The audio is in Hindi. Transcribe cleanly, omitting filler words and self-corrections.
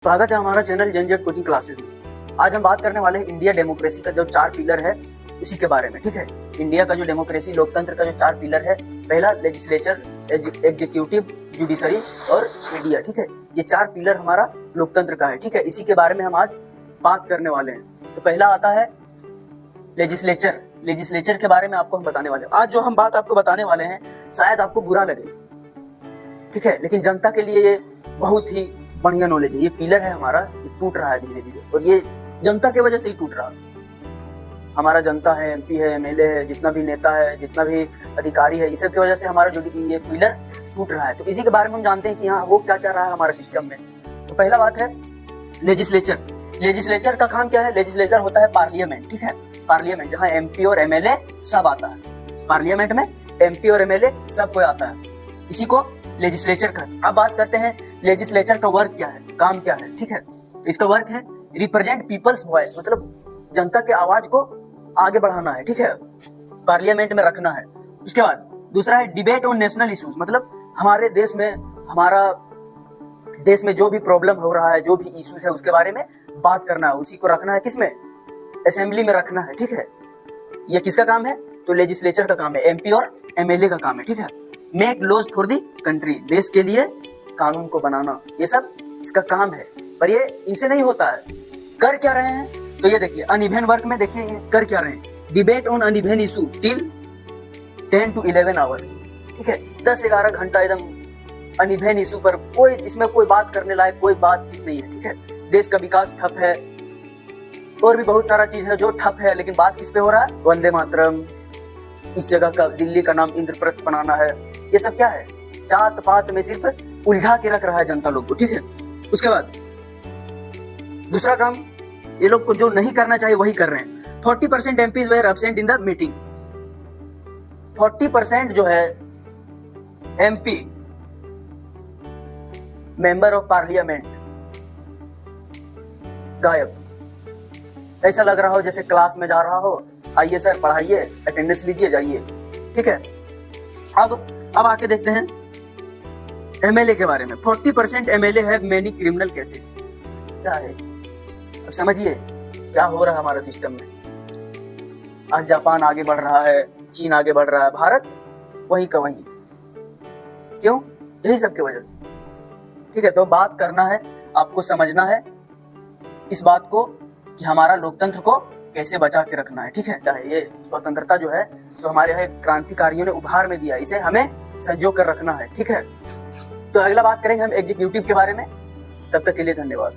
स्वागत है हमारा चैनल जनजेट कोचिंग क्लासेस में। आज हम बात करने वाले हैं इंडिया डेमोक्रेसी का जो 4 पिलर है उसी के बारे में। ठीक है, इंडिया का जो डेमोक्रेसी लोकतंत्र का जो 4 पिलर है, पहला लेजिस्लेचर, एग्जीक्यूटिव, जुडिशरी और मीडिया। ठीक है, ये 4 पिलर हमारा लोकतंत्र का है। ठीक है, इसी के बारे में हम आज बात करने वाले हैं। तो पहला आता है लेजिस्लेचर। लेजिस्लेचर के बारे में आपको हम बताने वाले हैं। आज जो हम बात आपको बताने वाले हैं शायद आपको बुरा लगे, ठीक है, लेकिन जनता के लिए ये बहुत ही बढ़िया नॉलेज है। ये पिलर है हमारा, ये टूट रहा है धीरे धीरे, और ये जनता के वजह से ही टूट रहा है। हमारा जनता है, एमपी है, एमएलए है, जितना भी नेता है, जितना भी अधिकारी है, इस सब की वजह से हमारा जो ये पिलर टूट रहा है। तो इसी के बारे में हम जानते हैं कि हाँ वो क्या क्या रहा है हमारे सिस्टम में। तो पहला बात है लेजिस्लेचर। लेजिस्लेचर का काम क्या है? लेजिस्लेचर होता है पार्लियामेंट। ठीक है, पार्लियामेंट जहाँ एमपी और एमएलए सब आता है। पार्लियामेंट में एमपी और एमएलए सब कोई आता है, इसी को लेजिस्लेचर का। अब बात करते हैं लेजिस्लेचर का वर्क क्या है, काम क्या है। ठीक है, इसका वर्क है रिप्रेजेंट पीपल्स वॉइस, मतलब जनता के आवाज को आगे बढ़ाना है। ठीक है, पार्लियामेंट में रखना है। उसके बाद दूसरा है डिबेट ऑन नेशनल इश्यूज, मतलब हमारे देश में, हमारा देश में जो भी प्रॉब्लम हो रहा है, जो भी इश्यूज है उसके बारे में बात करना है, उसी को रखना है। किसमें? असेंबली में रखना है। ठीक है, ये किसका काम है? तो लेजिस्लेचर का काम है, एमपी और एमएलए का काम है। ठीक है, make laws for the country, देश के लिए कानून को बनाना, ये सब इसका काम है। पर ये इनसे नहीं होता है। कर क्या रहे हैं? तो ये देखिए अनइवन वर्क में, देखिए ये कर क्या रहे हैं। Debate on uneven issue till 10 to 11 hour. ठीक है, 10-11 घंटा एकदम अनइवन इशू पर, कोई जिसमें कोई बात करने लायक कोई बातचीत नहीं है। ठीक है, देश का विकास ठप है, और भी बहुत सारा चीज है जो ठप है, लेकिन बात किस पे हो रहा है? वंदे मातरम, इस जगह का, दिल्ली का नाम इंद्रप्रस्थ बनाना है। ये सब क्या है? जात पात में सिर्फ उलझा के रख रहा है जनता लोग को। ठीक है, उसके बाद दूसरा काम ये लोग को जो नहीं करना चाहिए वही कर रहे हैं। 40% MPs were absent in the meeting. 40% जो है एमपी, मेंबर ऑफ पार्लियामेंट, गायब। ऐसा लग रहा हो जैसे क्लास में जा रहा हो, आइए सर पढ़ाइए, अटेंडेंस लीजिए, जाइए। ठीक है, अब आके देखते हैं एमएलए के बारे में। 40% MLA have many criminal cases. क्या है? अब समझिए क्या हो रहा है हमारे सिस्टम में। आज जापान आगे बढ़ रहा है, चीन आगे बढ़ रहा है, भारत वहीं का वहीं। क्यों? यही सब की वजह से। ठीक है, तो बात करना है, आपको समझना है इस बात को कि हमारा लोकतंत्र को कैसे बचा के रखना है। ठीक है, ये स्वतंत्रता जो है, जो हमारे यहाँ क्रांतिकारियों ने उपहार में दिया, इसे हमें संजो कर रखना है। ठीक है, तो अगला बात करेंगे हम एग्जीक्यूटिव के बारे में। तब तक के लिए धन्यवाद।